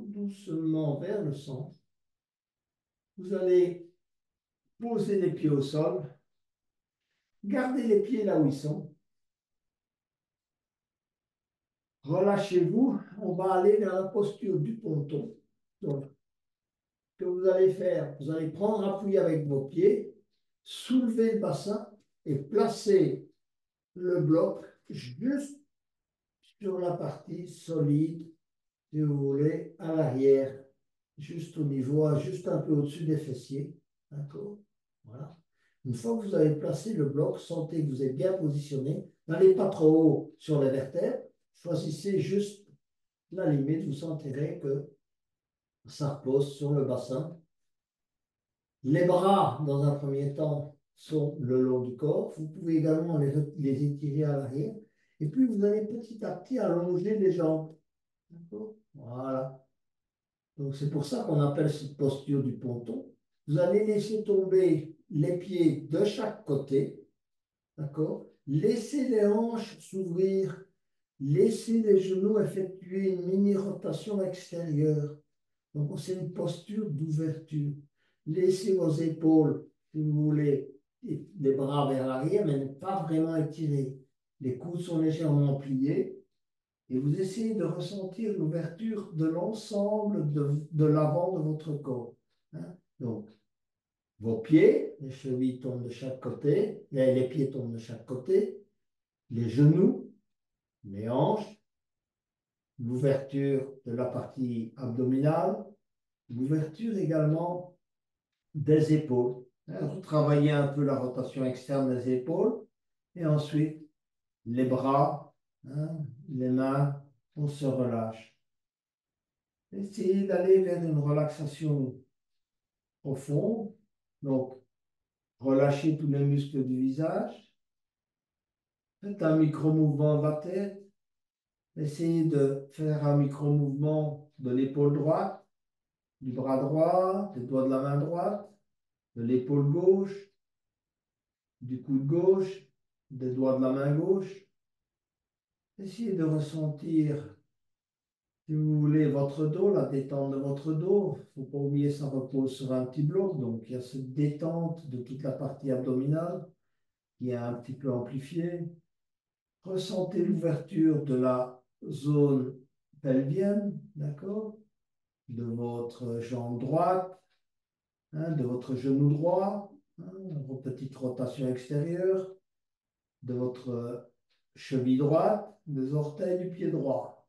doucement vers le centre. Vous allez poser les pieds au sol, gardez les pieds là où ils sont. Relâchez-vous, on va aller vers la posture du ponton. Donc, ce que vous allez faire, vous allez prendre appui avec vos pieds, soulever le bassin et placer le bloc juste sur la partie solide, si vous voulez, à l'arrière, juste au niveau, juste un peu au-dessus des fessiers. D'accord? Voilà. Une fois que vous avez placé le bloc, sentez que vous êtes bien positionné. N'allez pas trop haut sur les vertèbres. Choisissez juste la limite. Vous sentirez que ça repose sur le bassin. Les bras, dans un premier temps, sont le long du corps. Vous pouvez également les étirer à l'arrière. Et puis, vous allez petit à petit allonger les jambes. D'accord? Voilà. Donc, c'est pour ça qu'on appelle cette posture du ponton. Vous allez laisser tomber les pieds de chaque côté. D'accord? Laissez les hanches s'ouvrir. Laissez les genoux effectuer une mini-rotation extérieure. Donc, c'est une posture d'ouverture. Laissez vos épaules, si vous voulez, les bras vers l'arrière, mais ne pas vraiment étirés. Les coudes sont légèrement pliés et vous essayez de ressentir l'ouverture de l'ensemble de l'avant de votre corps. Hein. Donc, vos pieds, les chevilles tombent de chaque côté, les pieds tombent de chaque côté, les genoux, les hanches, l'ouverture de la partie abdominale, l'ouverture également des épaules. Vous travaillez un peu la rotation externe des épaules et ensuite les bras, hein, les mains, on se relâche. Essayez d'aller vers une relaxation profonde. Donc, relâchez tous les muscles du visage. Faites un micro-mouvement de la tête. Essayez de faire un micro-mouvement de l'épaule droite, du bras droit, des doigts de la main droite, de l'épaule gauche, du coude gauche, des doigts de la main gauche. Essayez de ressentir, si vous voulez, votre dos, la détente de votre dos. Il ne faut pas oublier, ça repose sur un petit bloc. Donc, il y a cette détente de toute la partie abdominale qui est un petit peu amplifiée. Ressentez l'ouverture de la zone pelvienne, d'accord? De votre jambe droite, hein, de votre genou droit, hein, vos petites rotations extérieures, de votre cheville droite, des orteils du pied droit.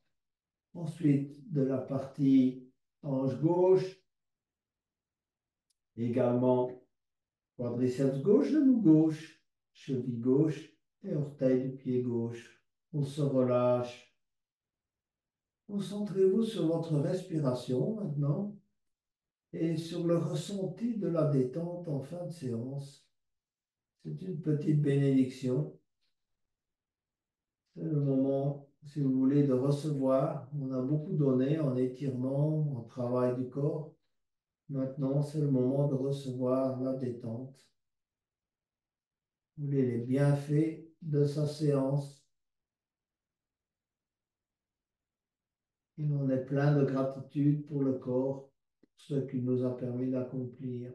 Ensuite, de la partie hanche gauche, également quadriceps gauche, genou gauche, cheville gauche et orteil du pied gauche. On se relâche. Concentrez-vous sur votre respiration maintenant et sur le ressenti de la détente en fin de séance. C'est une petite bénédiction. C'est le moment, si vous voulez, de recevoir. On a beaucoup donné en étirement, en travail du corps. Maintenant, c'est le moment de recevoir la détente. Vous voulez les bienfaits de sa séance. Et on est plein de gratitude pour le corps, pour ce qu'il nous a permis d'accomplir.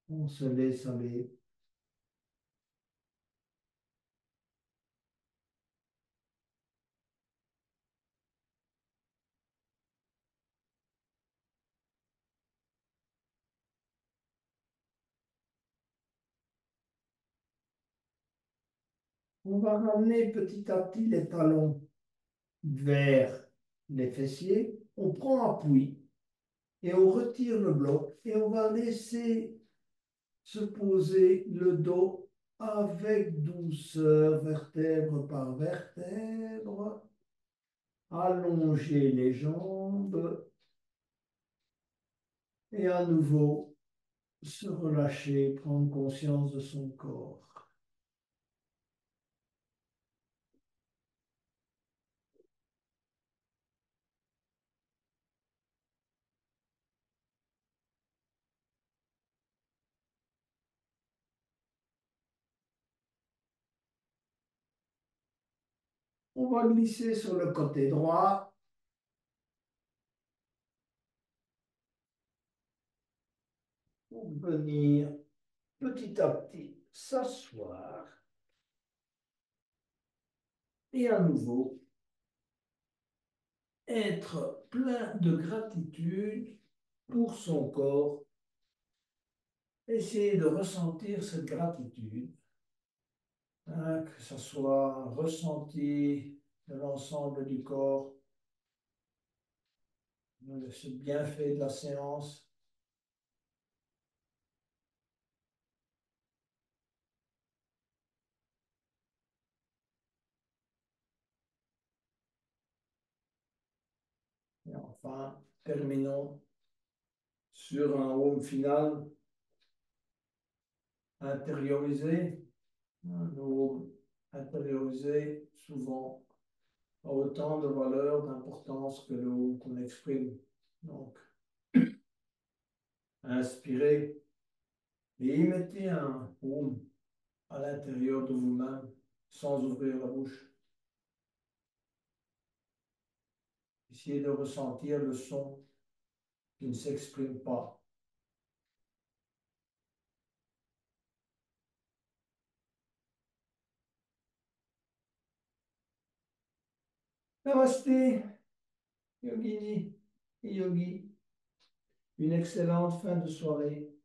On se laisse aller. On va ramener petit à petit les talons vers les fessiers. On prend appui et on retire le bloc et on va laisser se poser le dos avec douceur, vertèbre par vertèbre, allonger les jambes et à nouveau se relâcher, prendre conscience de son corps. On va glisser sur le côté droit pour venir petit à petit s'asseoir et à nouveau être plein de gratitude pour son corps. Essayer de ressentir cette gratitude, hein, que ce soit ressenti de l'ensemble du corps, ce bienfait de la séance. Et enfin, terminons sur un home final intériorisé. Le home intériorisé, souvent, a autant de valeur, d'importance que le home qu'on exprime. Donc, inspirez et y mettez un home à l'intérieur de vous-même sans ouvrir la bouche. Essayez de ressentir le son qui ne s'exprime pas. Namasté, yogini et yogi. Une excellente fin de soirée.